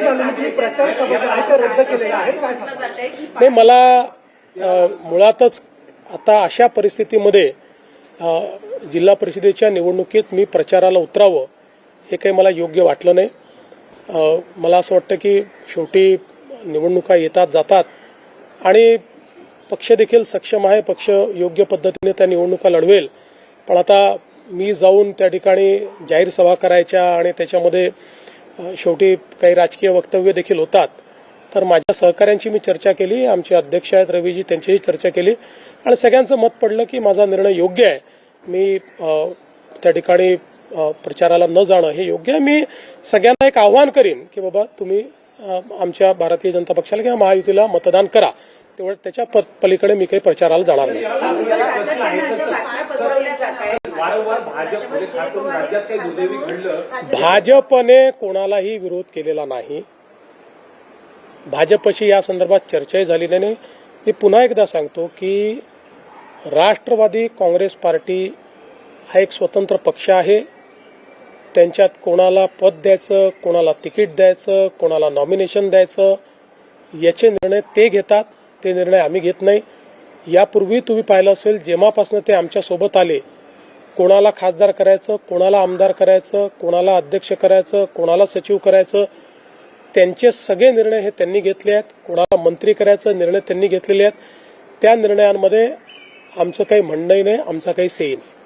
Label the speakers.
Speaker 1: विरोधात झालेली तुम्ही प्रचार सभा आहे त्या रद्द केलेल्या आहेत, काय सांगता?
Speaker 2: नाही, मला मुळातच आता अशा परिस्थितीमध्ये जिल्हा परिषदेच्या निवडणुकीत मी प्रचाराला उतरावं हे काही मला योग्य वाटलं नाही. मला असं वाटतं की शेवटी निवडणुका येतात जातात आणि पक्ष देखील सक्षम आहे, पक्ष योग्य पद्धतीने त्या निवडणुका लढवेल. पण आता मी जाऊन त्या ठिकाणी जाहीर सभा करायच्या आणि त्याच्यामध्ये शेवटी काही राजकीय वक्तव्य देखील होतात. तर माझ्या सहकाऱ्यांची मी चर्चा केली, आमचे अध्यक्ष आहेत रवीजी, त्यांचीही चर्चा केली आणि सगळ्यांचं मत पडलं की माझा निर्णय योग्य आहे. मी त्या ठिकाणी प्रचाराला न जाणं हे योग्य आहे. मी सगळ्यांना एक आव्हान करीन की बाबा तुम्ही आमच्या भारतीय जनता पक्षाला किंवा महायुतीला मतदान करा, तेवढं त्याच्या पलीकडे मी काही प्रचाराला जाणार नाही. भाजपने कोणालाही विरोध केलेला नाही. भाजपशी या संदर्भात चर्चाही झालेली नाही. मी पुन्हा एकदा सांगतो की राष्ट्रवादी काँग्रेस पार्टी हा एक स्वतंत्र पक्ष आहे. त्यांच्यात कोणाला पद द्यायचं, कोणाला तिकीट द्यायचं, कोणाला नॉमिनेशन द्यायचं याचे निर्णय ते घेतात, ते निर्णय आम्ही घेत नाही. यापूर्वी तुम्ही पाहिलं असेल जेव्हापासून ते आमच्या सोबत आले, कोणाला खासदार करायचं, कोणाला आमदार करायचं, कोणाला अध्यक्ष करायचं, कोणाला सचिव करायचं, त्यांचे सगळे निर्णय हे त्यांनी घेतले आहेत. कोणाला मंत्री करायचं निर्णय त्यांनी घेतलेले आहेत. त्या निर्णयांमध्ये आमचं काही म्हणणंही नाही, आमचा काही सेही नाही.